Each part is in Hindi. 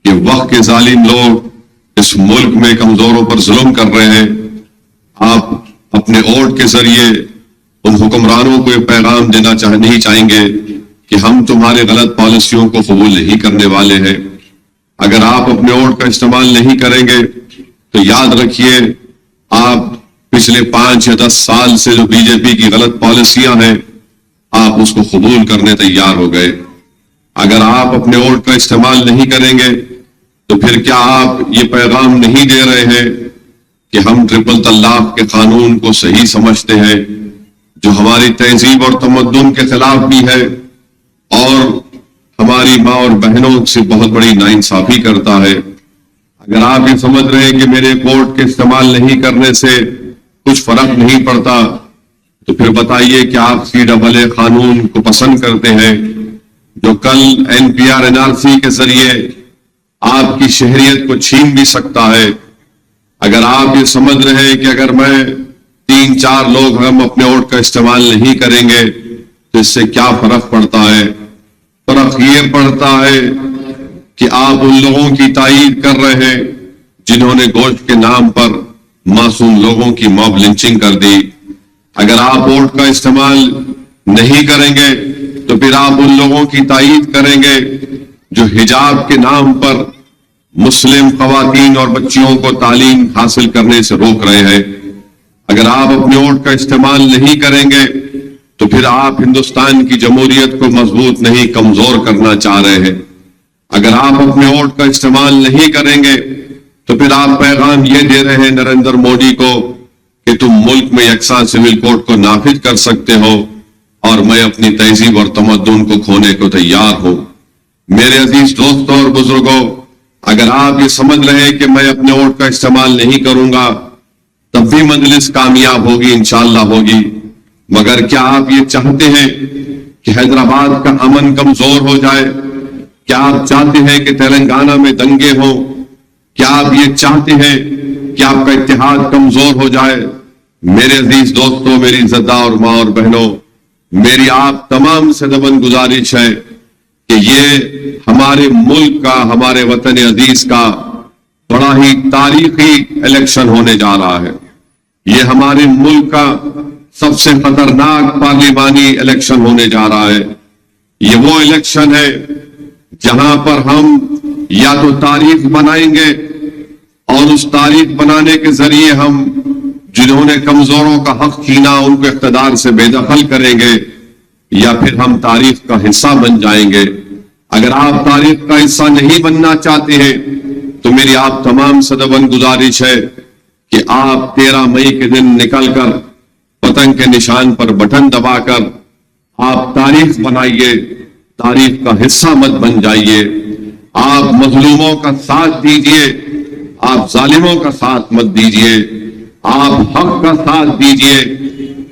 कि वक्त के जालिम लोग इस मुल्क में कमजोरों पर जुल्म कर रहे हैं। आप अपने वोट के जरिए उन हुक्मरानों को ये पैगाम देना नहीं चाहेंगे कि हम तुम्हारे गलत पॉलिसियों को कबूल नहीं करने वाले हैं। अगर आप अपने वोट का इस्तेमाल नहीं करेंगे तो याद रखिए, आप पिछले 5 या 10 साल से जो बीजेपी की गलत पॉलिसियां हैं, आप उसको कबूल करने तैयार हो गए। अगर आप अपने वोट का इस्तेमाल नहीं करेंगे तो फिर क्या आप ये पैगाम नहीं दे रहे हैं कि हम ट्रिपल तलाक के कानून को सही समझते हैं, जो हमारी तहजीब और तमद्दुन के खिलाफ भी है और हमारी माँ और बहनों से बहुत बड़ी नाइंसाफी करता है। अगर आप ये समझ रहे हैं कि मेरे वोट के इस्तेमाल नहीं करने से कुछ फर्क नहीं पड़ता, तो फिर बताइए कि आप CAA कानून को पसंद करते हैं, जो कल NPR NRC के जरिए आपकी शहरियत को छीन भी सकता है। अगर आप ये समझ रहे हैं कि अगर मैं 3-4 लोग हम अपने वोट का इस्तेमाल नहीं करेंगे तो इससे क्या फर्क पड़ता है, फर्क ये पड़ता है कि आप उन लोगों की तायीद कर रहे हैं जिन्होंने गोश्त के नाम पर मासूम लोगों की मॉब लिंचिंग कर दी। अगर आप वोट का इस्तेमाल नहीं करेंगे तो फिर आप उन लोगों की तायीद करेंगे जो हिजाब के नाम पर मुस्लिम खवातीन और बच्चियों को तालीम हासिल करने से रोक रहे हैं। अगर आप अपने वोट का इस्तेमाल नहीं करेंगे तो फिर आप हिंदुस्तान की जमहूरियत को मजबूत नहीं, कमजोर करना चाह रहे हैं। अगर आप अपने वोट का इस्तेमाल नहीं करेंगे तो फिर आप पैगाम ये दे रहे हैं नरेंद्र मोदी को कि तुम मुल्क में यकसा सिविल कोड को नाफिज कर सकते हो और मैं अपनी तहजीब और तमद्दुन को खोने को तैयार हूं। मेरे अजीज दोस्तों और बुजुर्गों, अगर आप ये समझ रहे हैं कि मैं अपने वोट का इस्तेमाल नहीं करूंगा तब भी मजलिस कामयाब होगी, इंशाअल्लाह होगी, मगर क्या आप ये चाहते हैं कि हैदराबाद का अमन कमजोर हो जाए? क्या आप चाहते हैं कि तेलंगाना में दंगे हों? क्या आप ये चाहते हैं कि आपका इत्तेहाद कमजोर हो जाए? मेरे अजीज दोस्तों, मेरी इज्जतदार माँ और बहनों, मेरी आप तमाम से दमन गुजारिश है कि ये हमारे मुल्क का, हमारे वतन अजीज का बड़ा ही तारीखी इलेक्शन होने जा रहा है। ये हमारे मुल्क का सबसे खतरनाक पार्लिमानी इलेक्शन होने जा रहा है। ये वो इलेक्शन है जहां पर हम या तो तारीख बनाएंगे और उस तारीख बनाने के जरिए हम जिन्होंने कमजोरों का हक छीना उनको इख्तिदार से बेदखल करेंगे, या फिर हम तारीख का हिस्सा बन जाएंगे। अगर आप तारीख का हिस्सा नहीं बनना चाहते हैं तो मेरी आप तमाम सदबन गुजारिश है कि आप 13 मई के दिन निकलकर पतंग के निशान पर बटन दबाकर आप तारीख बनाइए, तारीख का हिस्सा मत बन जाइए। आप मजलूमों का साथ दीजिए, आप जालिमों का साथ मत दीजिए। आप हक का साथ दीजिए,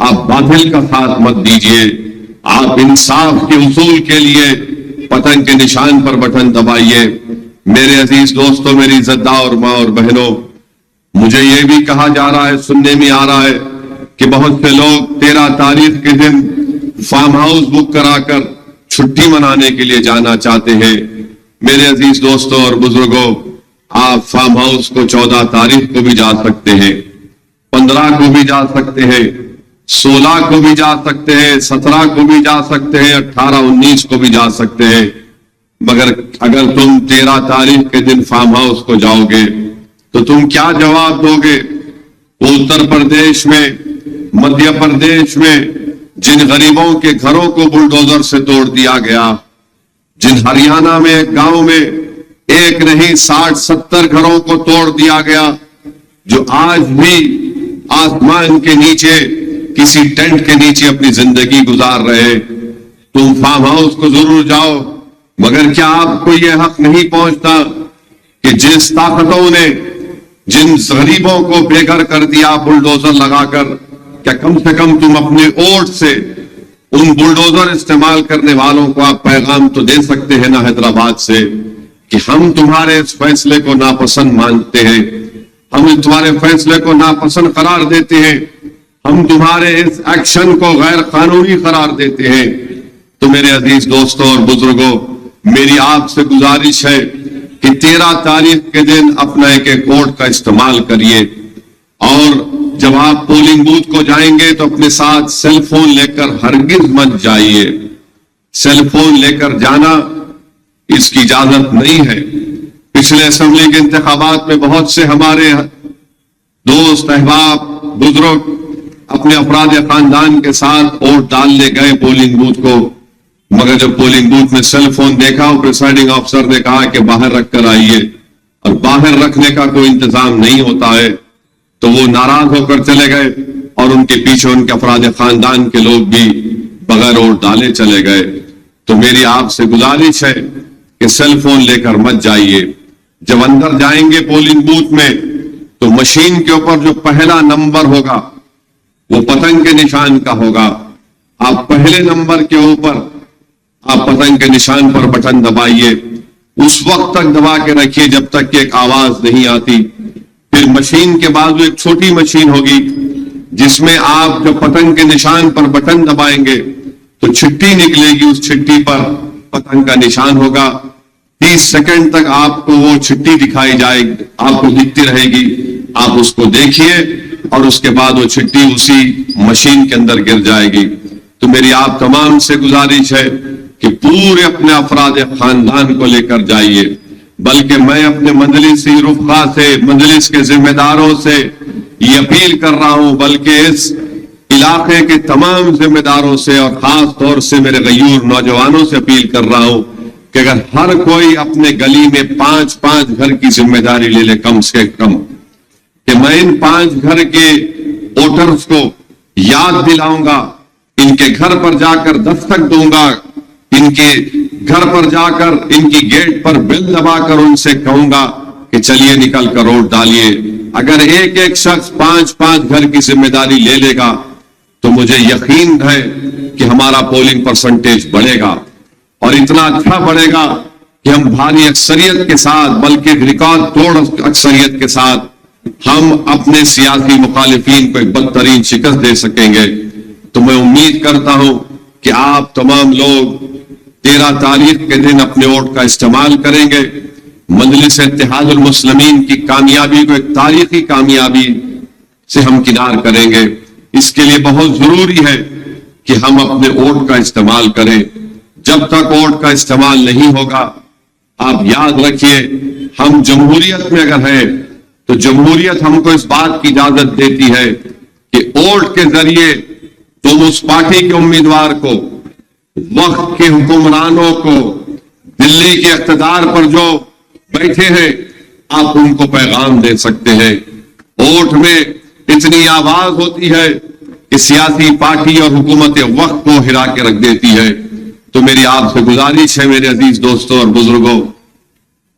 आप बातिल का साथ मत दीजिए। आप इंसाफ के उसूल के लिए पतंग के निशान पर बटन दबाइए। मेरे अजीज दोस्तों, मेरी इज्जतदार माँ और बहनों, मुझे यह भी कहा जा रहा है, सुनने में आ रहा है कि बहुत से लोग 13 तारीख के दिन फार्म हाउस बुक कराकर छुट्टी मनाने के लिए जाना चाहते हैं। मेरे अजीज दोस्तों और बुजुर्गों, आप फार्म हाउस को 14 तारीख को भी जा सकते हैं, 15 को भी जा सकते हैं, 16 को भी जा सकते हैं, 17 को भी जा सकते हैं, 18, 19 को भी जा सकते हैं। मगर अगर तुम 13 तारीख के दिन फार्म हाउस को जाओगे तो तुम क्या जवाब दोगे? उत्तर प्रदेश में, मध्य प्रदेश में जिन गरीबों के घरों को बुलडोजर से तोड़ दिया गया, जिन हरियाणा में एक गांव में एक नहीं 60-70 घरों को तोड़ दिया गया, जो आज भी आसमान के नीचे किसी टेंट के नीचे अपनी जिंदगी गुजार रहे। तुम फार्म हाउस को जरूर जाओ, मगर क्या आपको यह हक नहीं पहुंचता कि जिस ताकतों ने जिन गरीबों को बेघर कर दिया बुलडोजर लगाकर, क्या कम से कम तुम अपने वोट से उन बुलडोजर इस्तेमाल करने वालों को आप पैगाम तो दे सकते हैं ना हैदराबाद से कि हम तुम्हारे इस फैसले को नापसंद मानते हैं, हम तुम्हारे फैसले को नापसंद करार देते हैं, हम तुम्हारे इस एक्शन को गैर कानूनी करार देते हैं। तो मेरे अजीज दोस्तों और बुजुर्गों, मेरी आपसे गुजारिश है कि 13 तारीख के दिन अपना एक वोट का इस्तेमाल करिए। और जब आप पोलिंग बूथ को जाएंगे तो अपने साथ सेल फोन लेकर हरगिज मत जाइए। सेल फोन लेकर जाना इसकी इजाजत नहीं है। पिछले असेंबली के इंतखाबात में बहुत से हमारे दोस्त, अहबाब, बुजुर्ग अपने अफराद खानदान के साथ वोट डालने गए पोलिंग बूथ को, मगर जब पोलिंग बूथ में सेल फोन देखा और प्रिसाइडिंग अफसर ने कहा कि बाहर रख कर आइए, और बाहर रखने का कोई इंतजाम नहीं होता है, तो वो नाराज होकर चले गए और उनके पीछे उनके अफराद खानदान के लोग भी बगैर वोट डाले चले गए। तो मेरी आपसे गुजारिश है कि सेल फोन लेकर मत जाइए। जब अंदर जाएंगे पोलिंग बूथ में तो मशीन के ऊपर जो पहला नंबर होगा वो पतंग के निशान का होगा। आप पहले नंबर के ऊपर आप पतंग के निशान पर बटन दबाइए, उस वक्त तक दबा के रखिए जब तक कि एक आवाज नहीं आती। फिर मशीन के बाजू एक छोटी मशीन होगी जिसमें आप जब पतंग के निशान पर बटन दबाएंगे तो चिट्ठी निकलेगी, उस चिट्ठी पर पतंग का निशान होगा। 30 सेकंड तक आपको वो चिट्ठी दिखाई जाएगी, आपको दिखती रहेगी, आप उसको देखिए और उसके बाद वो चिट्ठी उसी मशीन के अंदर गिर जाएगी। तो मेरी आप तमाम से गुजारिश है कि पूरे अपने अफराद खानदान को लेकर जाइए। बल्कि मैं अपने मजलिसी रुफ़ा से, मजलिस के जिम्मेदारों से ये अपील कर रहा हूं, बल्कि इस इलाके के तमाम जिम्मेदारों से और खास तौर से मेरे गयूर नौजवानों से अपील कर रहा हूं कि अगर हर कोई अपने गली में 5-5 घर की जिम्मेदारी ले ले कम से कम, कि मैं इन 5 घर के वोटर्स को याद दिलाऊंगा, इनके घर पर जाकर दस्तक दूंगा, इनके घर पर जाकर इनकी गेट पर बेल दबाकर उनसे कहूंगा कि चलिए निकल कर वोट डालिए। अगर एक एक शख्स 5-5 घर की जिम्मेदारी ले लेगा तो मुझे यकीन है कि हमारा पोलिंग परसेंटेज बढ़ेगा और इतना अच्छा बढ़ेगा कि हम भारी अक्सरियत के साथ, बल्कि रिकॉर्ड तोड़ अक्सरियत के साथ हम अपने सियासी मुखालिफिन को एक बदतरीन शिकस्त दे सकेंगे। तो मैं उम्मीद करता हूं कि आप तमाम लोग 13 तारीख के दिन अपने वोट का इस्तेमाल करेंगे। मजलिस इत्तेहादुल मुस्लिमीन की कामयाबी को एक तारीखी कामयाबी से हम किनार करेंगे। इसके लिए बहुत जरूरी है कि हम अपने वोट का इस्तेमाल करें। जब तक वोट का इस्तेमाल नहीं होगा, आप याद रखिए, हम जमहूरियत में अगर है तो जमहूरियत हमको इस बात की इजाजत देती है कि वोट के जरिए तुम उस पार्टी के उम्मीदवार को, वक्त के हुक्मरानों को, दिल्ली के इख्तिदार पर जो बैठे हैं, आप उनको पैगाम दे सकते हैं। वोट में इतनी आवाज होती है कि सियासी पार्टी और हुकूमत वक्त को हिला के रख देती है। तो मेरी आपसे गुजारिश है मेरे अजीज दोस्तों और बुजुर्गों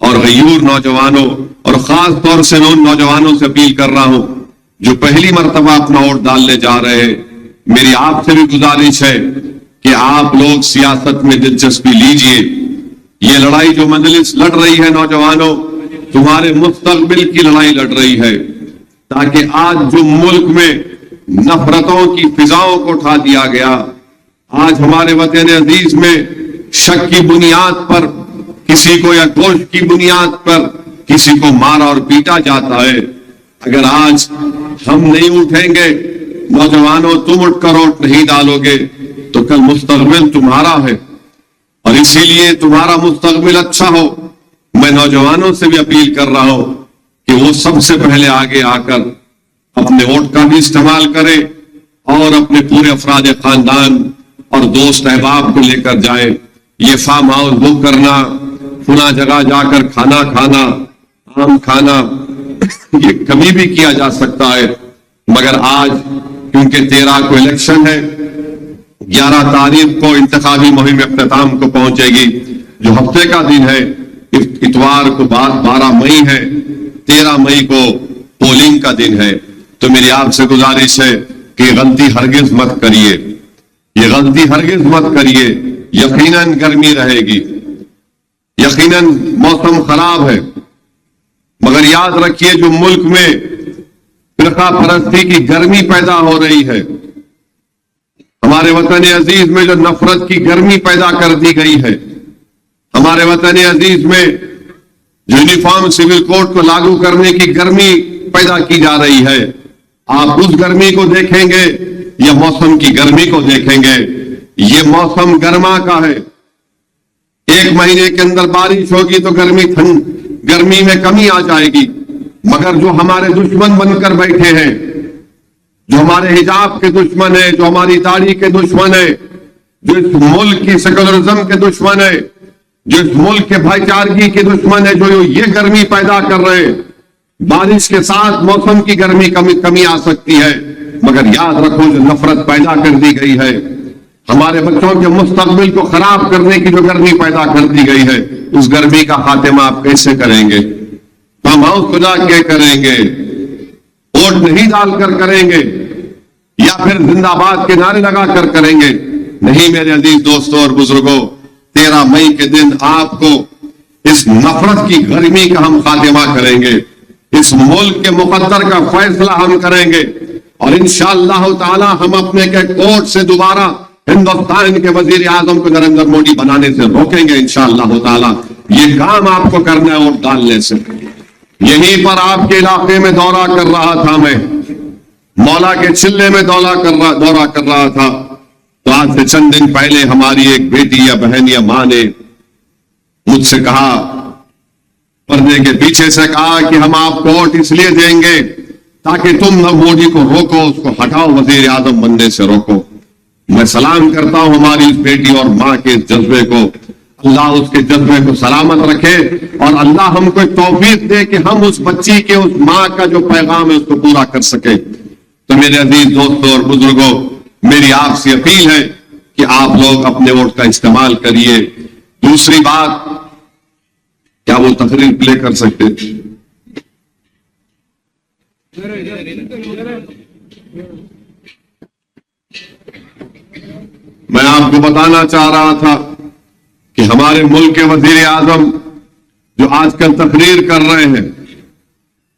और गयूर नौजवानों, और खास तौर से उन नौजवानों से अपील कर रहा हूं जो पहली मर्तबा अपना वोट डालने जा रहे हैं, मेरी आपसे भी गुजारिश है कि आप लोग सियासत में दिलचस्पी लीजिए। ये लड़ाई जो मजलिस लड़ रही है नौजवानों, तुम्हारे मुस्तकबिल की लड़ाई लड़ रही है, ताकि आज जो मुल्क में नफरतों की फिजाओं को उठा दिया गया, आज हमारे वतन अजीज में शक की बुनियाद पर किसी को या गोश्त की बुनियाद पर किसी को मारा और पीटा जाता है। अगर आज हम नहीं उठेंगे, नौजवानों तुम उठकर वोट नहीं डालोगे तो कल मुस्तकबिल तुम्हारा है, और इसीलिए तुम्हारा मुस्तकबिल अच्छा हो, मैं नौजवानों से भी अपील कर रहा हूं कि वो सबसे पहले आगे आकर अपने वोट का भी इस्तेमाल करें और अपने पूरे अफराद खानदान और दोस्त अहबाब को लेकर जाए। ये फार्म हाउस बुक करना, पुनः जगह जाकर खाना खाना, आम खाना, ये कभी भी किया जा सकता है, मगर आज क्योंकि 13 को इलेक्शन है, 11 तारीख को इंतखाबी मुहिम इख्तिताम को पहुंचेगी, जो हफ्ते का दिन है, इतवार को बाद 12 मई है, 13 मई को पोलिंग का दिन है। तो मेरी आपसे गुजारिश है कि गलती हरगिज मत करिए, ये गलती हरगिज मत करिए। यकीनन गर्मी रहेगी, यकीनन मौसम खराब है, मगर याद रखिए जो मुल्क में फिरका परस्ती की गर्मी पैदा हो रही है, हमारे वतन अजीज में जो नफरत की गर्मी पैदा कर दी गई है, हमारे वतन अजीज में यूनिफॉर्म सिविल कोड को लागू करने की गर्मी पैदा की जा रही है। आप उस गर्मी को देखेंगे या मौसम की गर्मी को देखेंगे? ये मौसम गर्मा का है। एक महीने के अंदर बारिश होगी तो गर्मी में कमी आ जाएगी। मगर जो हमारे दुश्मन बनकर बैठे हैं, जो हमारे हिजाब के दुश्मन है, जो हमारी दाढ़ी के दुश्मन है, जो इस मुल्क की सेकुलरिज्म के दुश्मन है, जो इस मुल्क के भाईचारगी के दुश्मन है, जो ये गर्मी पैदा कर रहे हैं, बारिश के साथ मौसम की गर्मी कमी आ सकती है। मगर याद रखो, जो नफरत पैदा कर दी गई है, हमारे बच्चों के मुस्तकबिल को खराब करने की जो गर्मी पैदा कर दी गई है, उस गर्मी का खात्मा आप कैसे करेंगे? फार्म हाउस खुदा के करेंगे, वोट नहीं डालकर करेंगे, या फिर जिंदाबाद के नारे लगाकर करेंगे? नहीं मेरे अजीज दोस्तों और बुजुर्गों, 13 मई के दिन आपको इस नफरत की गर्मी का हम खात्मा करेंगे। इस मुल्क के मुकद्दर का फैसला हम करेंगे और इंशाअल्लाह ताला हम अपने के कोर्ट से दोबारा हिंदुस्तान के वजीर आजम को नरेंद्र मोदी बनाने से रोकेंगे इंशाअल्लाह ताला। ये काम आपको करना है वोट डालने से। यहीं पर आपके इलाके में दौरा कर रहा था मैं, मौला के चिल्ले में दौरा कर रहा था, तो आज से चंद दिन पहले हमारी एक बेटी या बहन या मां ने मुझसे कहा, पर्दे के पीछे से कहा कि हम आपको वोट इसलिए देंगे ताकि तुम मोदी को रोको, उसको हटाओ, वजीर आजम बनने से रोको। मैं सलाम करता हूं हमारी इस बेटी और मां के जज्बे को। अल्लाह उसके जज्बे को सलामत रखे और अल्लाह हमको तौफीक दे कि हम उस बच्ची के, उस मां का जो पैगाम है उसको पूरा कर सके। तो मेरे अजीज दोस्तों और बुजुर्गों, मेरी आपसे अपील है कि आप लोग अपने वोट का इस्तेमाल करिए। दूसरी बात, क्या वो तकरीर प्ले कर सकते? मैं आपको बताना चाह रहा था कि हमारे मुल्क के वजीर आजम जो आजकल तकरीर कर रहे हैं,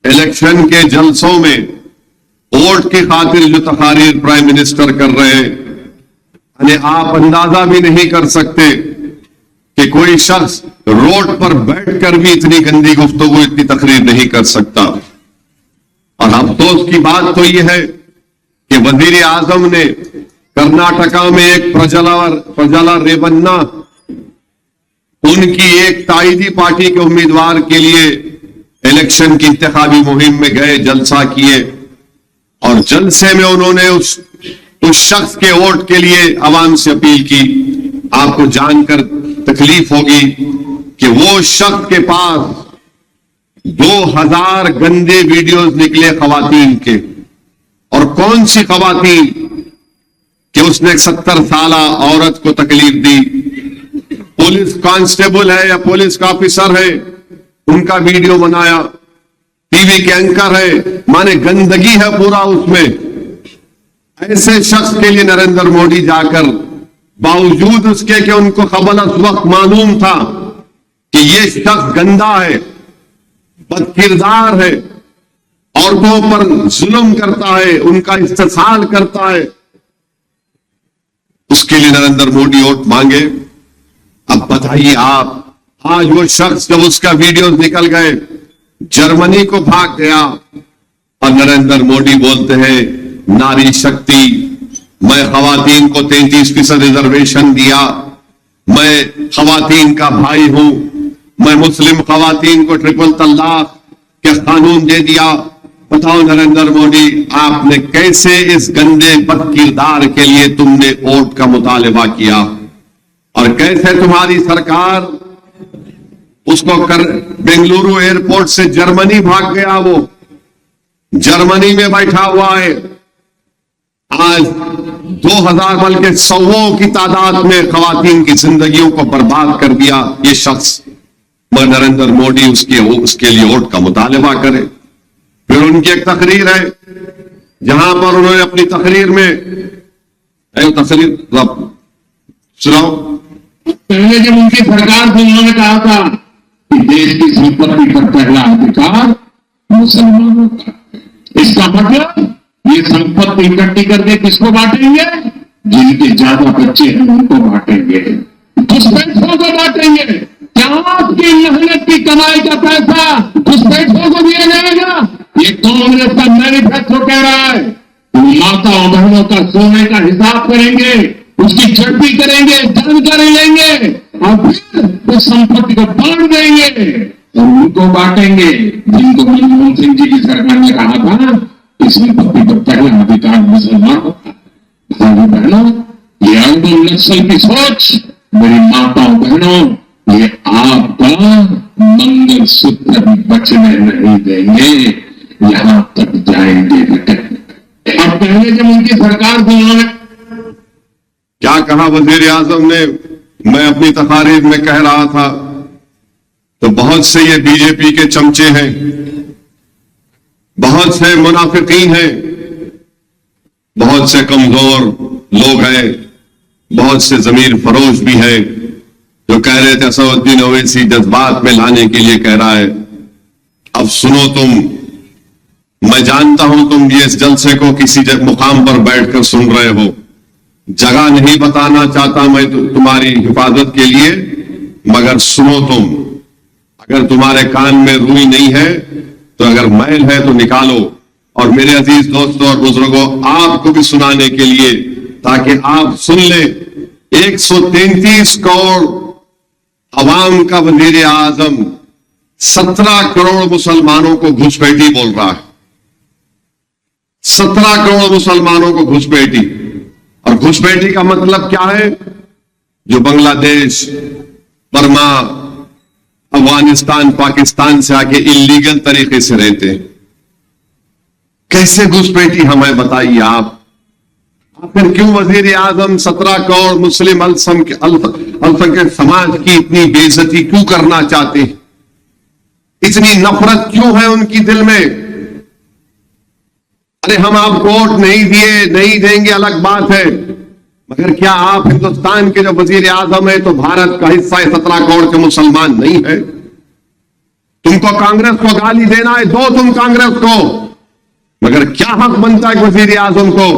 इलेक्शन के जलसों में वोट की खातिर जो तकारीर प्राइम मिनिस्टर कर रहे हैं, यानी आप अंदाजा भी नहीं कर सकते कि कोई शख्स रोड पर बैठकर भी इतनी गंदी गुफ्तगू, इतनी तकरीर नहीं कर सकता। और अफसोस की बात तो यह है कि वजीर आजम ने कर्नाटका में एक प्रजला रेवन्ना, उनकी एक ताईदी पार्टी के उम्मीदवार के लिए इलेक्शन की इंतखाबी मुहिम में गए, जलसा किए और जलसे में उन्होंने उस शख्स के वोट के लिए आवाम से अपील की। आपको जानकर तकलीफ होगी कि वो शख्स के पास 2000 गंदे वीडियोस निकले खवातीन के। और कौन सी खवातीन कि उसने 70 साल औरत को तकलीफ दी, पुलिस कांस्टेबल है या पुलिस का ऑफिसर है, उनका वीडियो बनाया, टीवी के एंकर है, माने गंदगी है पूरा उसमें। ऐसे शख्स के लिए नरेंद्र मोदी जाकर, बावजूद उसके कि उनको खबर उस वक्त मालूम था कि ये शख्स गंदा है, बदकिरदार है, औरतों पर जुल्म करता है, उनका इस्तेसाल करता है, उसके लिए नरेंद्र मोदी वोट मांगे। अब बताइए आप, आज वो शख्स जब उसका वीडियो निकल गए, जर्मनी को भाग गया और नरेंद्र मोदी बोलते हैं नारी शक्ति, मैं खवातीन को 33% रिजर्वेशन दिया, मैं खवातीन का भाई हूं, मैं मुस्लिम खवातीन को ट्रिपल तलाक के कानून दे दिया। बताओ नरेंद्र मोदी, आपने कैसे इस गंदे बदकिरदार के लिए तुमने वोट का मुतालबा किया और कैसे तुम्हारी सरकार उसको बेंगलुरु एयरपोर्ट से जर्मनी भाग गया, वो जर्मनी में बैठा हुआ है। आज 2000 बल्कि सौओं की तादाद में खवातीन की जिंदगियों को बर्बाद कर दिया ये शख्स। मगर नरेंद्र मोदी उसके लिए वोट का मुतालबा करे। फिर उनकी एक तकरीर है जहां पर उन्होंने अपनी तकरीर में तकरीर सुनाओ। पहले जब उनकी सरकार थी उन्होंने कहा था कि देश की संपत्ति का पहला अधिकार मुसलमानों का। इसका मतलब ये संपत्ति इकट्ठी करके किसको बांटेंगे? जिनके ज्यादा बच्चे हैं उनको बांटेंगे, घुसपैठियों को बांटेंगे, क्या आपकी मेहनत की कमाई का पैसा घुसपैठियों को दिया जाएगा? ये कांग्रेस का मैनिफेस्टो कह रहा है। माताओं बहनों का सोने का हिसाब करेंगे, उसकी छठी करेंगे, जानकारी लेंगे और फिर उस संपत्ति को बांट देंगे और उनको बांटेंगे जिनको मनमोहन सिंह जी की सरकार ने कहा था इस संपत्ति पर पहला अधिकार मुसलमानों का। भाई बहनों, ये अरबन नक्सल की सोच, मेरी माताओं बहनों, ये आपका मंगलसूत्र भी बचने नहीं देंगे, यहां तक जाएंगे। अब पहले जब उनकी सरकार थी उन्होंने क्या कहा वजीर आजम ने, मैं अपनी तकारीर में कह रहा था, तो बहुत से ये बीजेपी के चमचे हैं, बहुत से मुनाफिकीन हैं, बहुत से कमजोर लोग हैं, बहुत से जमीर फरोश भी हैं जो कह रहे थे असदुद्दीन ओवैसी जज्बात में लाने के लिए कह रहा है। अब सुनो तुम, मैं जानता हूं तुम ये इस जलसे को किसी मुकाम पर बैठकर सुन रहे हो, जगह नहीं बताना चाहता मैं तुम्हारी हिफाजत के लिए, मगर सुनो तुम, अगर तुम्हारे कान में रुई नहीं है तो अगर मैल है तो निकालो। और मेरे अजीज दोस्तों और बुजुर्गों, आपको भी सुनाने के लिए, ताकि आप सुन ले, 133 करोड़ अवाम का वजीर आजम 17 करोड़ मुसलमानों को घुसपैठी बोल रहा है। 17 करोड़ मुसलमानों को घुसपैठी। और घुसपैठी का मतलब क्या है? जो बांग्लादेश, बर्मा, अफगानिस्तान, पाकिस्तान से आके इलीगल तरीके से रहते हैं। कैसे घुसपैठी हमें बताइए आप। आखिर क्यों वजीर आजम 17 करोड़ मुस्लिम अल्पसंख्यक समाज की इतनी बेइज्जती क्यों करना चाहते हैं? इतनी नफरत क्यों है उनकी दिल में? अरे हम आपको वोट नहीं दिए, नहीं देंगे अलग बात है, मगर क्या आप हिंदुस्तान के जो वजीर आजम है तो भारत का हिस्सा है, 17 करोड़ के मुसलमान नहीं है? तुमको कांग्रेस को गाली देना है, दो तुम कांग्रेस को, मगर क्या हक बनता है वजीर आजम को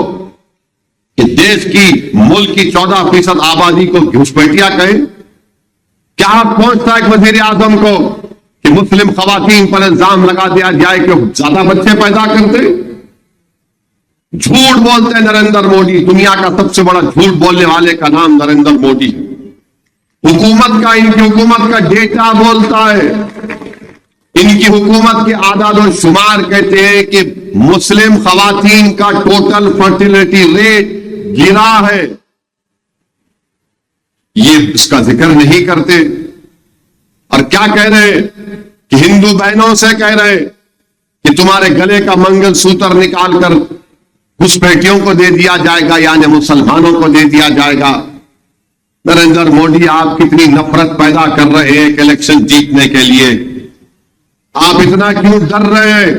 कि देश की, मुल्क की 14% आबादी को घुसपैठिया कहे? क्या हक पहुंचता है वजीर आजम को कि मुस्लिम खवातीन पर इल्जाम लगा दिया जाए कि ज्यादा बच्चे पैदा करते? झूठ बोलते हैं नरेंद्र मोदी, दुनिया का सबसे बड़ा झूठ बोलने वाले का नाम नरेंद्र मोदी। हुकूमत का, इनकी हुकूमत का डेटा बोलता है, इनकी हुकूमत के आदाद और शुमार कहते हैं कि मुस्लिम खवातीन का टोटल फर्टिलिटी रेट गिरा है। ये इसका जिक्र नहीं करते। और क्या कह रहे हैं कि हिंदू बहनों से कह रहे हैं कि तुम्हारे गले का मंगलसूत्र निकालकर घुसपैठियों को दे दिया जाएगा, यानी मुसलमानों को दे दिया जाएगा। नरेंद्र मोदी, आप कितनी नफरत पैदा कर रहे हैं इलेक्शन जीतने के लिए। आप इतना क्यों डर रहे हैं,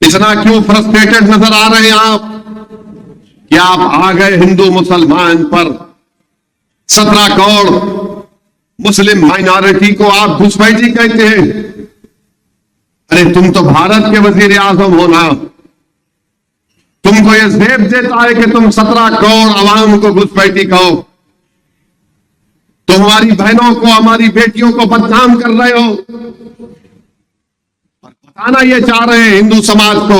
इतना क्यों फ्रस्ट्रेटेड नजर आ रहे हैं आप कि आप आ गए हिंदू मुसलमान पर? 17 करोड़ मुस्लिम माइनॉरिटी को आप घुसपैठी कहते हैं। अरे तुम तो भारत के वजीर आजम हो ना, तुमको यह जेब देता है कि तुम 17 करोड़ आवाम को घुसपैठी कहो। तुम हमारी बहनों को, हमारी बेटियों को बदनाम कर रहे हो और बताना यह चाह रहे हैं हिंदू समाज को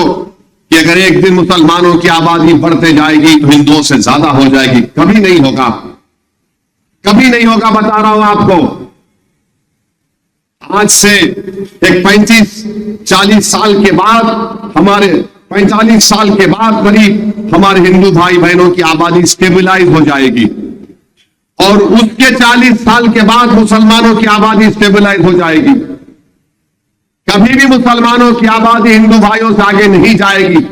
कि अगर एक दिन मुसलमानों की आबादी बढ़ते जाएगी तो हिंदुओं से ज्यादा हो जाएगी। कभी नहीं होगा, कभी नहीं होगा, बता रहा हूं आपको। आज से एक 35-40 साल के बाद, हमारे 45 साल के बाद करीब हमारे हिंदू भाई बहनों की आबादी स्टेबलाइज हो जाएगी और उसके 40 साल के बाद मुसलमानों की आबादी स्टेबलाइज हो जाएगी। कभी भी मुसलमानों की आबादी हिंदू भाइयों से आगे नहीं जाएगी।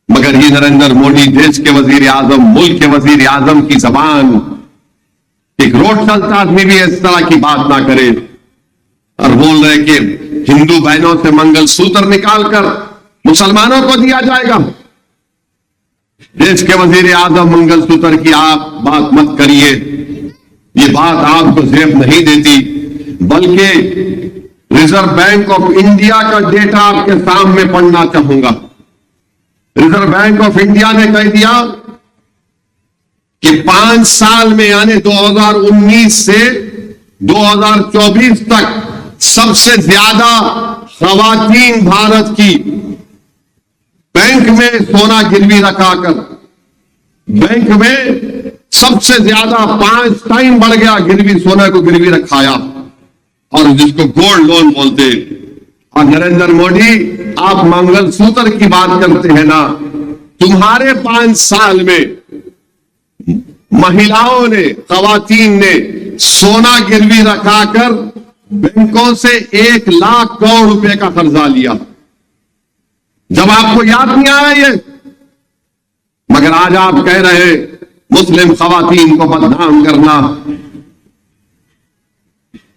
मगर ये नरेंद्र मोदी, देश के वजीर आजम, मुल्क के वजीर आजम की जबान, एक रोड चलता आदमी भी इस तरह की बात ना करे और बोल रहे कि हिंदू बहनों से मंगलसूत्र निकालकर मुसलमानों को दिया जाएगा। देश के वजीर आजम, मंगलसूत्र की आप बात मत करिए, ये बात आपको जेब नहीं देती। बल्कि रिजर्व बैंक ऑफ इंडिया का डेटा आपके सामने पढ़ना चाहूंगा। रिजर्व बैंक ऑफ इंडिया ने कह दिया कि 5 साल में, यानी 2019 से 2024 तक सबसे ज्यादा खवातीन भारत की बैंक में सोना गिरवी रखाकर, बैंक में सबसे ज्यादा 5 टाइम बढ़ गया गिरवी, सोना को गिरवी रखाया, और जिसको गोल्ड लोन बोलते। और नरेंद्र मोदी, आप मंगलसूत्र की बात करते हैं ना, तुम्हारे 5 साल में महिलाओं ने, खवातीन ने सोना गिरवी रखाकर बैंकों से 1 लाख करोड़ रुपए का कर्जा लिया। जब आपको याद नहीं आया ये, मगर आज आप कह रहे मुस्लिम खवातीन को बदनाम करना,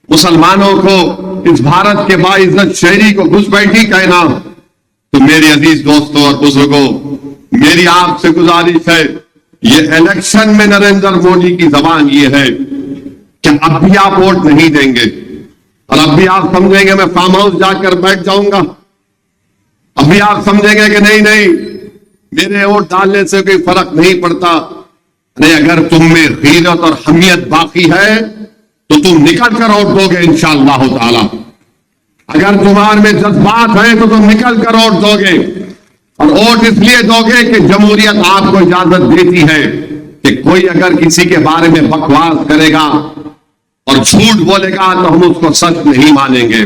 मुसलमानों को, इस भारत के बाइज्जत शहरी को घुसपैठी कहना। तो मेरे अजीज दोस्तों और बुजुर्गों, मेरी आपसे गुजारिश है, ये इलेक्शन में नरेंद्र मोदी की जबान ये है कि अब भी आप वोट नहीं देंगे, और अब भी आप समझेंगे मैं फार्म हाउस जाकर बैठ जाऊंगा, अब भी आप समझेंगे कि नहीं नहीं मेरे वोट डालने से कोई फर्क नहीं पड़ता। अरे अगर तुम में गीरत और हमियत बाकी है तो तुम निकल कर वोट दोगे इंशाअल्लाह ताला। अगर तुम्हारे में जज्बात है तो तुम निकल कर वोट दोगे, और वोट इसलिए दोगे कि जमहूरियत आपको इजाजत देती है कि कोई अगर किसी के बारे में बकवास करेगा और झूठ बोलेगा तो हम उसको सच नहीं मानेंगे।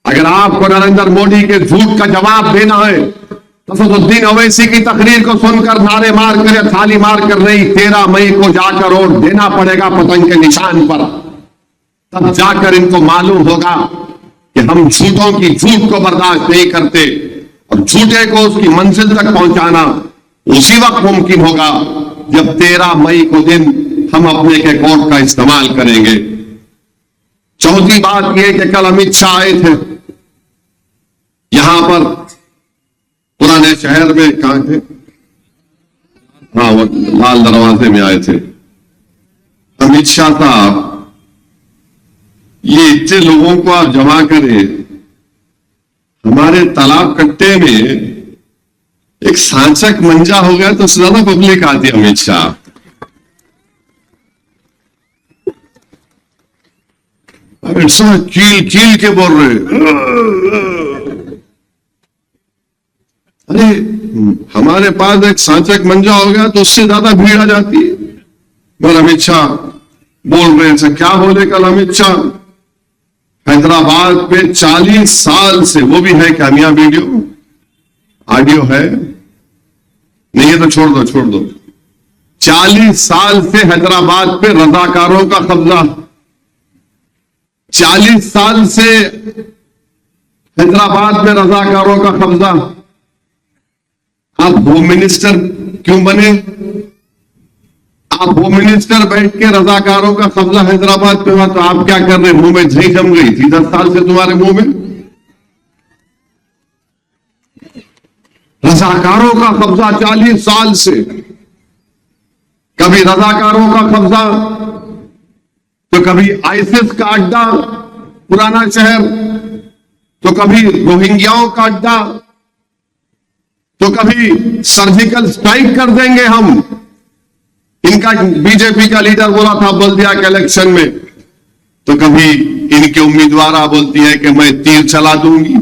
अगर आपको नरेंद्र मोदी के झूठ का जवाब देना है तो असदुद्दीन ओवैसी की तकरीर को सुनकर नारे मार कर या थाली मार कर नहीं, 13 मई को जाकर वोट देना पड़ेगा पतंग के निशान पर। तब जाकर इनको मालूम होगा कि हम झूठों की झूठ को बर्दाश्त नहीं करते, और झूठे को उसकी मंजिल तक पहुंचाना उसी वक्त मुमकिन होगा जब 13 मई को दिन हम अपने के वोट का इस्तेमाल करेंगे। चौथी बात यह कि कल अमित शाह आए थे यहां पर पुराने शहर में, कहां थे, हाँ वो लाल दरवाजे में आए थे। अमित शाह साहब, ये इतने लोगों को आप जमा करें, हमारे तालाब कट्टे में एक सांचक मंजा हो गया तो उससे ज्यादा पब्लिक आती है अमित शाह। अरे सब चील चील के बोल रहे, अरे हमारे पास एक सांचक मंजा हो गया तो उससे ज्यादा भीड़ आ जाती है। पर अमित शाह बोल रहे हैं, क्या बोले कल अमित शाह, हैदराबाद पे 40 साल से, वो भी है क्या मियां, वीडियो ऑडियो है, नहीं है तो छोड़ दो, 40 साल से हैदराबाद पे रजाकारों का कब्जा, 40 साल से हैदराबाद में रजाकारों का कब्जा। आप होम मिनिस्टर क्यों बने? आप होम मिनिस्टर बैठ के रजाकारों का कब्जा हैदराबाद पे हुआ तो आप क्या कर रहे? मुंह में झई जम गई थी 10 साल से तुम्हारे मुंह में। रजाकारों का कब्जा 40 साल से, कभी रजाकारों का कब्जा तो कभी आईसिस का अड्डा पुराना शहर, तो कभी रोहिंग्याओं का अड्डा, तो कभी सर्जिकल स्ट्राइक कर देंगे हम। इनका बीजेपी का लीडर बोला था बल्दिया के इलेक्शन में, तो कभी इनके उम्मीदवार बोलती है कि मैं तीर चला दूंगी।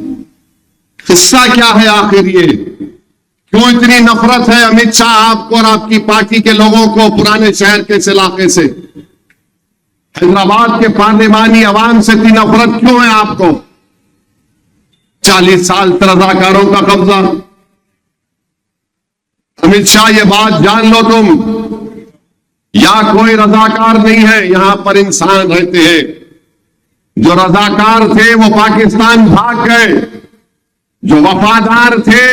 किस्सा क्या है आखिर? ये क्यों इतनी नफरत है अमित शाह आपको और आपकी पार्टी के लोगों को पुराने शहर के इस इलाके से? हैदराबाद के पार्लिमानी अवाम से इतनी नफरत क्यों है आपको? 40 साल से रजाकारों का कब्जा। अमित शाह ये बात जान लो तुम, या कोई रजाकार नहीं है, यहां पर इंसान रहते हैं। जो रजाकार थे वो पाकिस्तान भाग गए, जो वफादार थे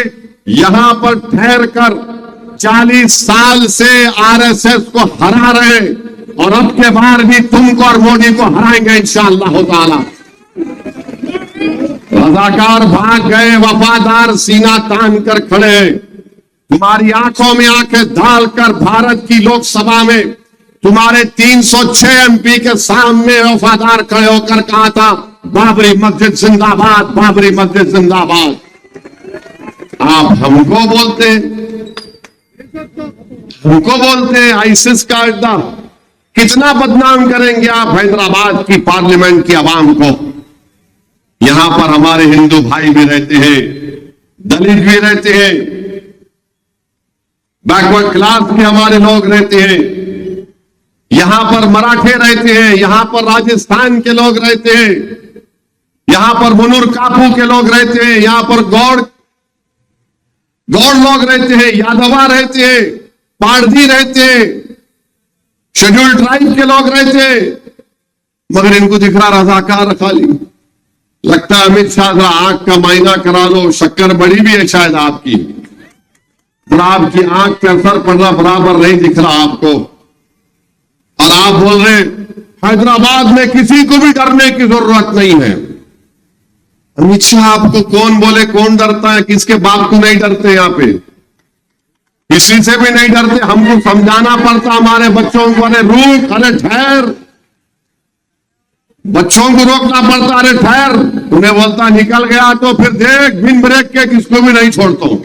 यहां पर ठहर कर 40 साल से आरएसएस को हरा रहे, और अब के बार भी तुमको और मोदी को हराएंगे इंशाअल्लाह ताला। रजाकार भाग गए, वफादार सीना तान कर खड़े। तुम्हारी आंखों में आंखें डालकर भारत की लोकसभा में तुम्हारे 306 एमपी के सामने वफादार खड़े होकर कहा था बाबरी मस्जिद जिंदाबाद, बाबरी मस्जिद जिंदाबाद। आप हमको बोलते आईसिस का अड्डा। कितना बदनाम करेंगे आप हैदराबाद की पार्लियामेंट की आवाम को। यहां पर हमारे हिंदू भाई भी रहते हैं, दलित भी रहते हैं, बैकवर्ड क्लास के हमारे लोग रहते हैं, यहां पर मराठे रहते हैं, यहां पर राजस्थान के लोग रहते हैं, यहां पर मुनुर कापू के लोग रहते हैं, यहां पर गौड़ लोग रहते हैं, यादवा रहते हैं, पारधी रहते हैं, शेड्यूल्ड ट्राइब के लोग रहते हैं, मगर इनको दिख रहा रजाकार खाली। लगता है अमित शाह जरा आंख का मायना करा लो, शक्कर बड़ी भी है शायद आपकी, पर आपकी आंख पे असर पड़ रहा, बराबर नहीं दिख रहा आपको। और आप बोल रहे हैदराबाद में किसी को भी डरने की जरूरत नहीं है। अमित शाह आपको कौन बोले कौन डरता है, किसके बाप को नहीं डरते, यहां पे किसी से भी नहीं डरते। हमको समझाना पड़ता हमारे बच्चों को, अरे रुक, अरे ठहर, बच्चों को रोकना पड़ता, अरे ठहर। उन्हें बोलता निकल गया तो फिर देख बिन ब्रेक के किसको भी नहीं छोड़ता हूं।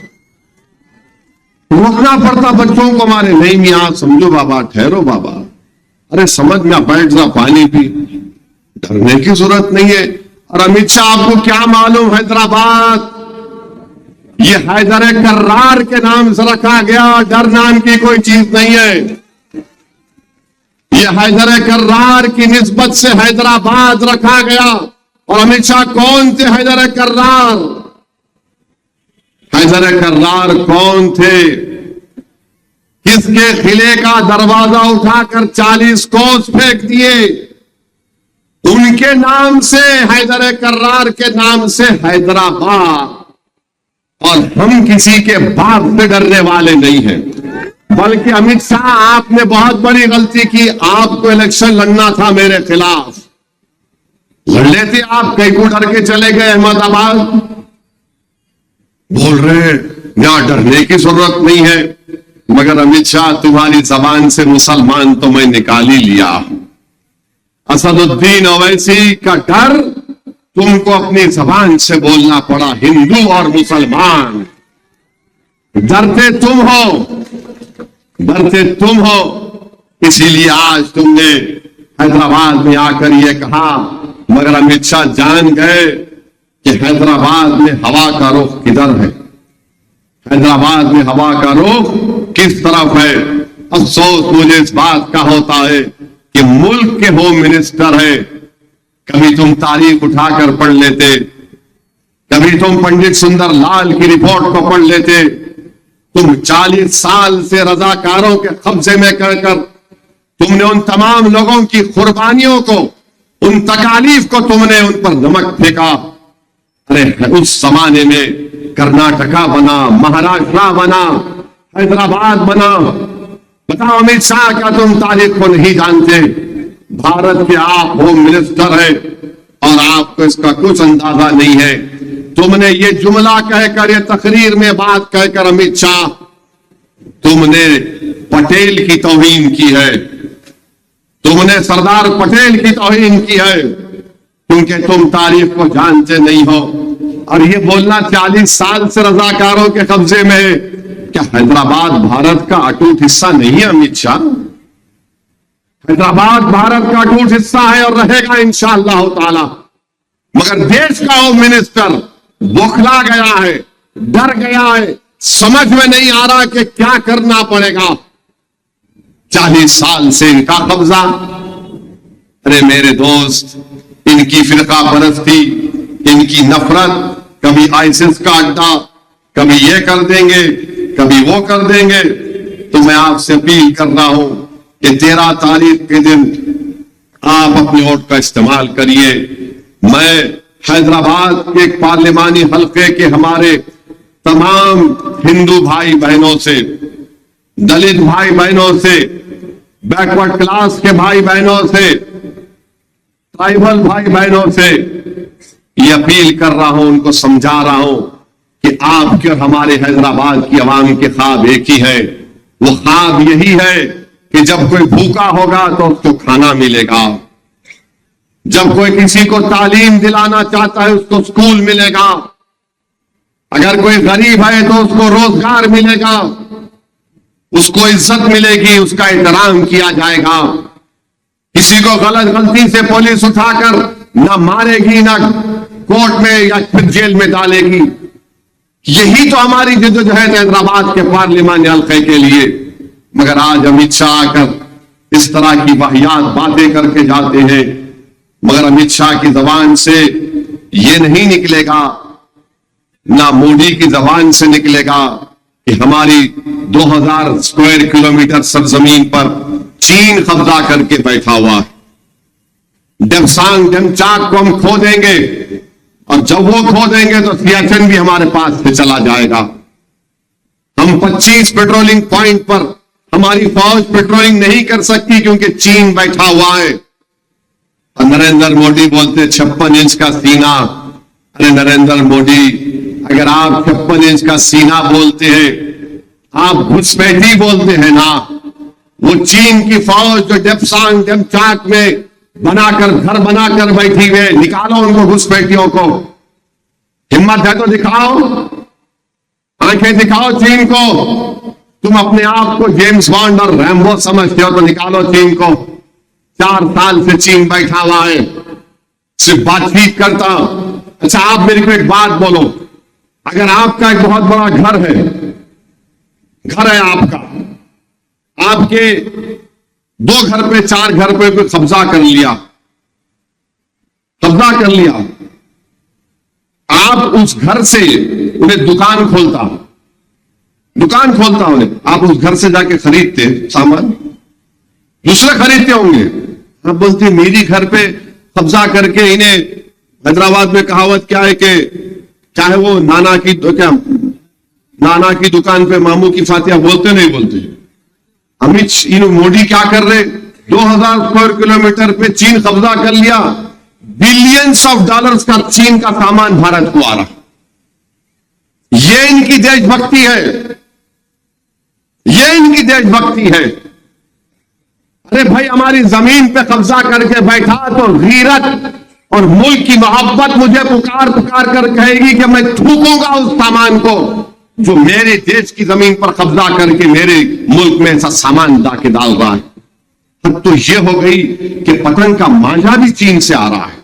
रोकना पड़ता बच्चों को हमारे, नहीं मियां समझो बाबा, ठहरो बाबा, अरे समझ में बैठ जा, पानी पी, डरने की जरूरत नहीं है। और अमित शाह आपको क्या मालूम, हैदराबाद ये हैदर कर्रार के नाम से रखा गया, डर नाम की कोई चीज नहीं है। ये हैदर कर्रार की निस्बत से हैदराबाद रखा गया। और अमित शाह कौन थे हैदर कर्रार? हैदर कर्रार कौन थे? किसके किले का दरवाजा उठाकर 40 कोस फेंक दिए? उनके नाम से, हैदर कर्रार के नाम से हैदराबाद। और हम किसी के बाप से डरने वाले नहीं हैं। बल्कि अमित शाह आपने बहुत बड़ी गलती की, आपको इलेक्शन लड़ना था मेरे खिलाफ, लड़ लेते आप, कहीं को डर के चले गए अहमदाबाद। बोल रहे यहां डरने की जरूरत नहीं है, मगर अमित शाह तुम्हारी जबान से मुसलमान तो मैं निकाल ही लिया। असदुद्दीन ओवैसी का डर तुमको अपनी जबान से बोलना पड़ा, हिंदू और मुसलमान। डरते तुम हो, डरते तुम हो, इसीलिए आज तुमने हैदराबाद में आकर यह कहा। मगर अमित शाह जान गए कि हैदराबाद में हवा का रुख किधर है, हैदराबाद में हवा का रुख किस तरफ है। अफसोस मुझे इस बात का होता है कि मुल्क के होम मिनिस्टर है। कभी तुम तारीख उठाकर पढ़ लेते, कभी तुम पंडित सुंदर लाल की रिपोर्ट को पढ़ लेते। तुम 40 साल से रजाकारों के कब्जे में कर तुमने उन तमाम लोगों की कुर्बानियों को, उन तकालीफ को तुमने उन पर नमक फेंका। अरे उस जमाने में कर्नाटका बना, महाराष्ट्र बना, हैदराबाद बना। बताओ अमित शाह का तुम तारीख को नहीं जानते? भारत के आप होम मिनिस्टर है और आपको इसका कुछ अंदाजा नहीं है। तुमने ये जुमला कहकर, ये तकरीर में बात कहकर अमित शाह, तुमने पटेल की तौहीन की है, तुमने सरदार पटेल की तौहीन की है, क्योंकि तुम तारीख को जानते नहीं हो। और ये बोलना 40 साल से रजाकारों के कब्जे में है। क्या हैदराबाद भारत का अटूट हिस्सा नहीं है अमित शाह? हैदराबाद भारत का अटूट हिस्सा है और रहेगा इंशाअल्लाह ताला। मगर देश का होम मिनिस्टर बौखला गया है, डर गया है, समझ में नहीं आ रहा कि क्या करना पड़ेगा। 40 साल से इनका कब्जा। अरे मेरे दोस्त, इनकी फिरका परस्ती, इनकी नफरत, कभी आईसिस का अड्डा, कभी ये कर देंगे, कभी वो कर देंगे। तो मैं आपसे अपील कर रहा हूं कि 13 तारीख के दिन आप अपने वोट का इस्तेमाल करिए। मैं हैदराबाद के एक पार्लिमानी हल्के के हमारे तमाम हिंदू भाई बहनों से, दलित भाई बहनों से, बैकवर्ड क्लास के भाई बहनों से, ट्राइबल भाई बहनों से ये अपील कर रहा हूं, उनको समझा रहा हूं कि आपके और हमारे हैदराबाद की आवाम के ख्वाब एक ही है। वो ख्वाब यही है कि जब कोई भूखा होगा तो उसको खाना मिलेगा, जब कोई किसी को तालीम दिलाना चाहता है उसको स्कूल मिलेगा, अगर कोई गरीब है तो उसको रोजगार मिलेगा, उसको इज्जत मिलेगी, उसका एहतराम किया जाएगा। किसी को गलती से पुलिस उठाकर ना मारेगी, ना कोर्ट में या फिर जेल में डालेगी। यही तो हमारी जद्दोजहद है हैदराबाद के पार्लिमानी हल्के के लिए। मगर आज अमित शाह आकर इस तरह की वाहियात बातें करके जाते हैं। मगर अमित शाह की जबान से ये नहीं निकलेगा, ना मोदी की जबान से निकलेगा कि हमारी 2000 स्क्वायर किलोमीटर सरजमीन पर चीन कब्जा करके बैठा हुआ है। डेमसांग डेमचाक को हम खो देंगे, और जब वो खो देंगे तो सियाचिन भी हमारे पास से चला जाएगा। हम 25 पेट्रोलिंग पॉइंट पर हमारी फौज पेट्रोलिंग नहीं कर सकती क्योंकि चीन बैठा हुआ है। और नरेंद्र मोदी बोलते 56 इंच का सीना। अरे नरेंद्र मोदी, अगर आप 56 इंच का सीना बोलते हैं, आप घुसपैठी बोलते हैं ना। वो चीन की फौज जो डेप्सांग डेमचाक में बनाकर घर बनाकर बैठी हुए, निकालो उनको घुसपैठियों को। हिम्मत है तो दिखाओ, आंखें दिखाओ चीन को। तुम अपने आप को जेम्स बॉन्ड और रैम्बो समझते हो तो निकालो चीन को। 4 साल से चीन बैठा हुआ है, सिर्फ बातचीत करता। अच्छा, आप मेरे को एक बात बोलो, अगर आपका एक बहुत बड़ा घर है आपका, आपके 2 घर पे 4 घर पे कोई कब्जा कर लिया, आप उस घर से उन्हें दुकान खोलता उन्हें, आप उस घर से जाके खरीदते सामान, दूसरे खरीदते होंगे। आप बोलते मेरी घर पे कब्जा करके इन्हें, हैदराबाद में कहावत क्या है कि चाहे वो नाना की दुकान पे मामू की फातिहा बोलते नहीं बोलते। मोदी क्या कर रहे, 2000 स्क्वायर किलोमीटर पे चीन कब्जा कर लिया, बिलियंस ऑफ डॉलर्स का चीन का सामान भारत को आ रहा। ये इनकी देशभक्ति है, अरे भाई, हमारी जमीन पे कब्जा करके बैठा तो गीरत और मुल्क की मोहब्बत मुझे पुकार कर कहेगी कि मैं थूकूंगा उस सामान को जो मेरे देश की जमीन पर कब्जा करके मेरे मुल्क में ऐसा सामान जाके डाल रहा है। अब तो यह हो गई कि पतंग का मांझा भी चीन से आ रहा है,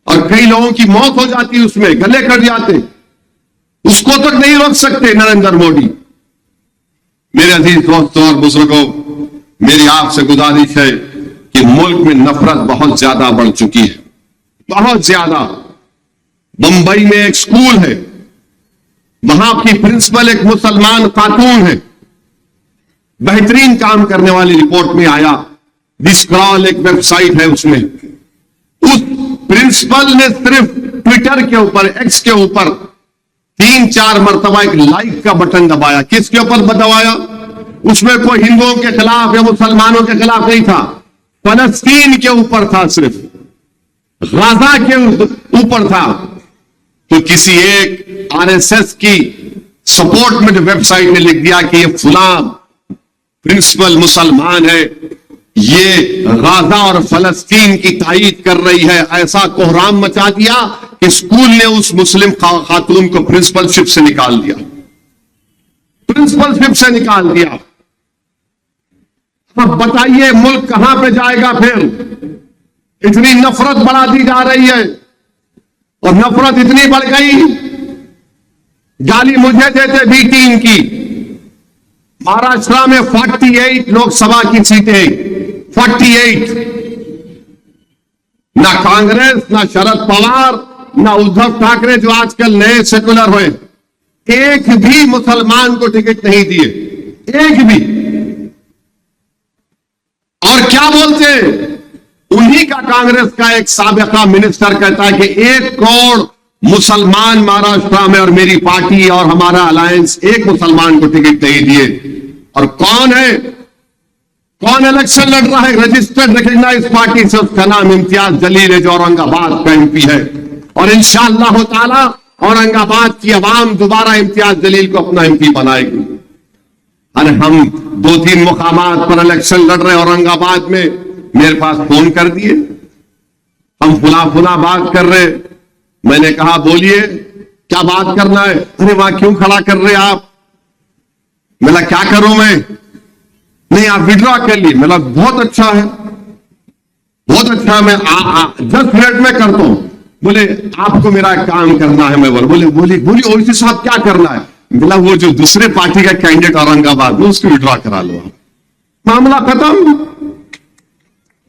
और कई लोगों की मौत हो जाती है, उसमें गले कट जाते, उसको तक नहीं रोक सकते नरेंद्र मोदी। मेरे अजीज दोस्तों और बुजुर्गों, मेरी आपसे गुजारिश है कि मुल्क में नफरत बहुत ज्यादा बढ़ चुकी है, बहुत ज्यादा। मुंबई में एक स्कूल है, वहां की प्रिंसिपल एक मुसलमान खातून है, बेहतरीन काम करने वाली रिपोर्ट में आया। डिस्क्रॉल एक वेबसाइट है, उसमें उस प्रिंसिपल ने सिर्फ ट्विटर के ऊपर, एक्स के ऊपर 3-4 मरतबा एक लाइक का बटन दबाया। किसके ऊपर दबाया? उसमें कोई हिंदुओं के खिलाफ या मुसलमानों के खिलाफ नहीं था, फलस्तीन के ऊपर था, सिर्फ गाजा के ऊपर था। तो किसी एक आरएसएस की सपोर्ट में जो वेबसाइट ने लिख दिया कि ये फुला प्रिंसिपल मुसलमान है, ये गाजा और फलस्तीन की तायीद कर रही है। ऐसा कोहराम मचा दिया कि स्कूल ने उस मुस्लिम खातून को प्रिंसिपलशिप से निकाल दिया। अब बताइए मुल्क कहां पे जाएगा फिर? इतनी नफरत बढ़ा दी जा रही है, और नफरत इतनी बढ़ गई, गाली मुझे देते बी टीम की। महाराष्ट्र में 48 लोकसभा की सीटें, 48। ना कांग्रेस, ना शरद पवार, ना उद्धव ठाकरे जो आजकल नए सेकुलर हुए, एक भी मुसलमान को टिकट नहीं दिए, एक भी। और क्या बोलते, उन्हीं का कांग्रेस का एक साबिका मिनिस्टर कहता है कि 1 करोड़ मुसलमान महाराष्ट्र में और मेरी पार्टी और हमारा अलायंस एक मुसलमान को टिकट नहीं दिए। और कौन है, कौन इलेक्शन लड़ रहा है रजिस्टर्ड रिकॉग्नाइज पार्टी से? उसका नाम इम्तियाज जलील है, जो औरंगाबाद का एमपी है। और इंशाअल्लाह ताला औरंगाबाद की आवाम दोबारा इम्तियाज जलील को अपना एमपी बनाएगी। अरे हम 2-3 मुकामात पर इलेक्शन लड़ रहे औरंगाबाद में, मेरे पास फोन कर दिए, हम फुला बात कर रहे। मैंने कहा बोलिए क्या बात करना है? अरे वहां क्यों खड़ा कर रहे आप? मैं क्या करूं मैं? नहीं, आप विड्रॉ कर लिए। मैं बहुत अच्छा है, बहुत अच्छा, मैं 10 मिनट में करता हूं। बोले आपको मेरा काम करना है। मैं बोली ओवैसी साहब क्या करना है? बोला वो जो दूसरे पार्टी का कैंडिडेट औरंगाबाद में उसको विड्रॉ करा लो। मामला खत्म,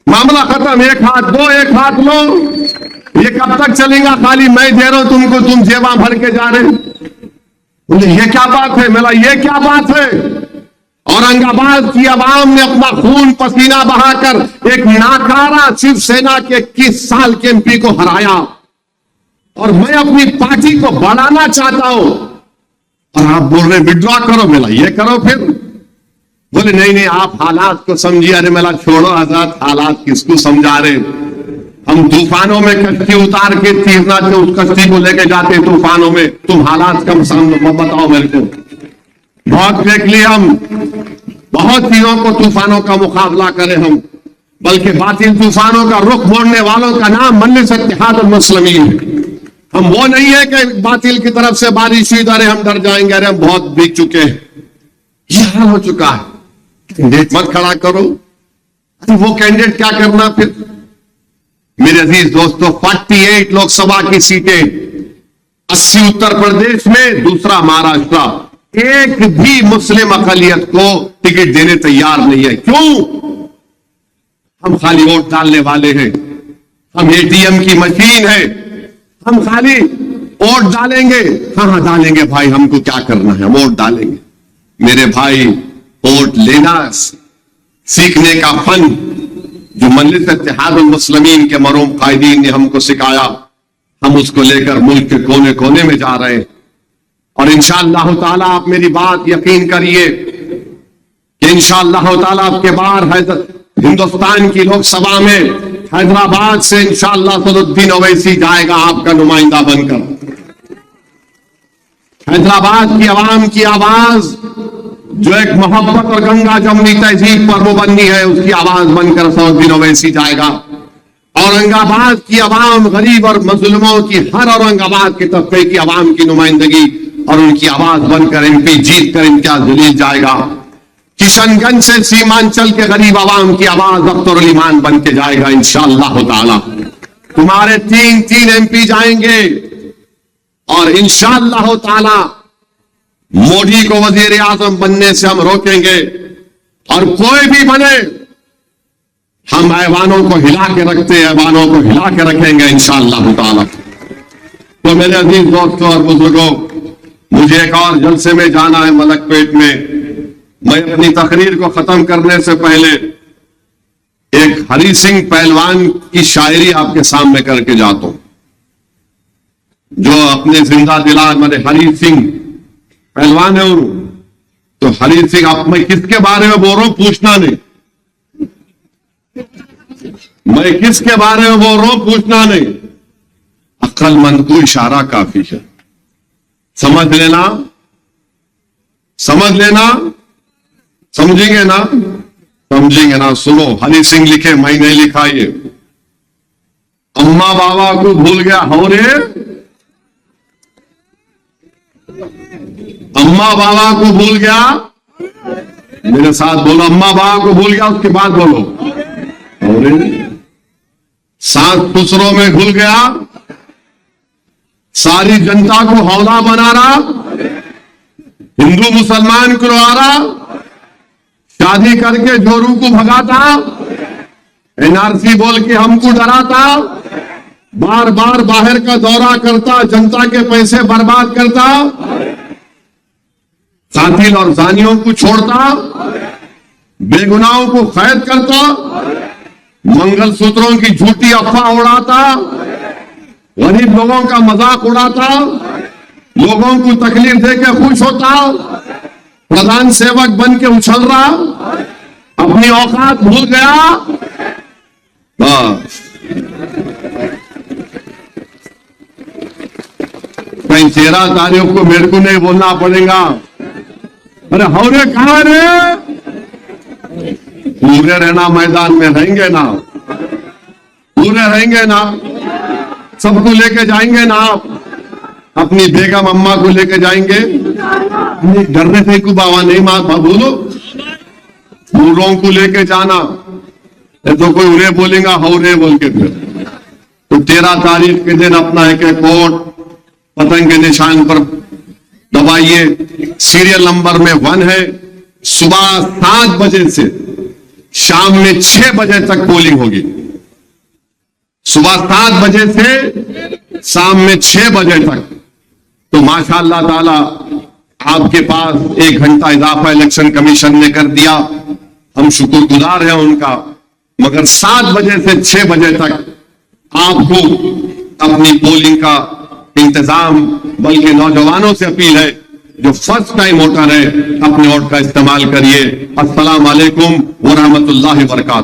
मामला खत्म। एक हाथ दो, एक हाथ लो। ये कब तक चलेगा? खाली मैं दे रहा हूं तुमको, तुम जेबा भर के जा रहे। बोले ये क्या बात है? मेरा ये क्या बात है? औरंगाबाद की आवाम ने अपना खून पसीना बहाकर एक नाकारा शिवसेना के 21 साल के एमपी को हराया, और मैं अपनी पार्टी को बढ़ाना चाहता हूं, और आप बोल रहे विड्रॉ करो। मेला ये करो फिर। बोले नहीं नहीं, आप हालात को समझिए। अरे मेला छोड़ो आजाद, हालात किसको समझा रहे? हम तूफानों में कश्ती उतार के तीरना से उस कश्ती को लेके जाते तूफानों में। तुम हालात कम सामने बताओ मेरे को। बहुत देख लिए हम, बहुत चीजों को तूफानों का मुकाबला करें हम, बल्कि बातिल तूफानों का रुख मोड़ने वालों का नाम मजलिस इत्तेहादुल मुस्लिमीन है। हम वो नहीं है कि बातिल की तरफ से बारिश हुई, अरे हम डर जाएंगे, अरे हम बहुत बीत चुके हैं। ये हाल हो चुका है। कैंडिडेट मत खड़ा करो। अरे वो कैंडिडेट क्या करना फिर? मेरे अजीज दोस्तों, 48 लोकसभा की सीटें, 80 उत्तर प्रदेश में, दूसरा महाराष्ट्र, एक भी मुस्लिम अकलियत को टिकट देने तैयार नहीं है। क्यों? हम खाली वोट डालने वाले हैं, हम एटीएम की मशीन है, हम खाली वोट डालेंगे। हाँ डालेंगे भाई, हमको क्या करना है, वोट डालेंगे। मेरे भाई, वोट लेना सीखने का फन जो मजलिस इत्तेहादुल मुस्लिमीन के मरूम कायदीन ने हमको सिखाया, हम उसको लेकर मुल्क के कोने कोने में जा रहे हैं। और इंशाअल्लाह ताला आप मेरी बात यकीन करिए कि इंशाअल्लाह ताला आपके बार हिंदुस्तान की लोकसभा में हैदराबाद से इंशाअल्लाह सदुद्दीन ओवैसी जाएगा आपका नुमाइंदा बनकर। हैदराबाद की आवाम की आवाज जो एक मोहब्बत और गंगा जमनी तहजीब पर मुबन्नी है, उसकी आवाज बनकर सदुद्दीन ओवैसी जाएगा। औरंगाबाद की आवाम गरीब और मजलूमों की, हर औरंगाबाद के तबके की आवाम की नुमाइंदगी और उनकी आवाज बनकर एमपी जीत कर इम्तियाज जलील जाएगा। किशनगंज से सीमांचल के गरीब आवाम की आवाज अख्तर ईमान बन के जाएगा इंशाअल्लाह ताला। तुम्हारे 3 एमपी जाएंगे और इंशाअल्लाह ताला मोदी को वजीर आजम बनने से हम रोकेंगे, और कोई भी बने हम ऐवानों को हिला के रखते हैं, ऐवानों को हिला के रखेंगे इंशाअल्लाह ताला। तो मेरे अजीज दोस्तों और बुजुर्गों, मुझे एक और जलसे में जाना है मलकपेट में। मैं अपनी तकरीर को खत्म करने से पहले एक हरी सिंह पहलवान की शायरी आपके सामने करके जाता हूं, जो अपने जिंदा दिला मेरे हरी सिंह पहलवान है। तो हरी सिंह, आप मैं किसके बारे में बोल रहा हूं पूछना नहीं, मैं किसके बारे में बोल रहा हूं पूछना नहीं। अक्लमंद को इशारा काफी है, समझ लेना, समझ लेना, समझेंगे ना, समझेंगे ना। सुनो, हरी सिंह लिखे, मैं नहीं लिखा ये। अम्मा बाबा को भूल गया हो रे, अम्मा बाबा को भूल गया, मेरे साथ बोलो, अम्मा बाबा को भूल गया, उसके बाद बोलो और सास ससुरों में घुल गया, सारी जनता को हौला बना रहा, हिंदू मुसलमान को लड़ा रहा, शादी करके जोरू को भगाता, एनआरसी बोल के हमको डराता, बार बार बाहर का दौरा करता, जनता के पैसे बर्बाद करता, कातिल और जानियों को छोड़ता, बेगुनाहों को कैद करता, मंगलसूत्रों की झूठी अफवाह उड़ाता, गरीब लोगों का मजाक उड़ाता, लोगों को तकलीफ देकर खुश होता, प्रधान सेवक बन के उछल रहा, अपनी औकात भूल गया। बस 13 तारीख को मेरे को नहीं बोलना पड़ेगा, अरे हौरे कहां रे, पूरे रहना, मैदान में रहेंगे ना, पूरे रहेंगे ना, सबको लेके जाएंगे ना, अपनी बेगम अम्मा को लेके जाएंगे, डरने से को बाबा नहीं मां बोलो, बूढ़ों को लेके जाना, तो कोई उन्हें बोलेगा हौरे बोल के फिर। तो 13 तारीख के दिन अपना एक एक वोट पतंग के निशान पर दबाइए। सीरियल नंबर में 1 है। सुबह 7 बजे से शाम में 6 बजे तक पोलिंग होगी। सुबह 7 बजे से शाम में 6 बजे तक। तो माशाअल्लाह ताला आपके पास 1 घंटा इजाफा इलेक्शन कमीशन ने कर दिया, हम शुक्रगुजार हैं उनका। मगर 7 बजे से 6 बजे तक आपको अपनी पोलिंग का इंतजाम, बल्कि नौजवानों से अपील है जो फर्स्ट टाइम वोटर है अपने वोट का इस्तेमाल करिए। अस्सलाम वालेकुम व रहमतुल्लाहि व बरकातहू।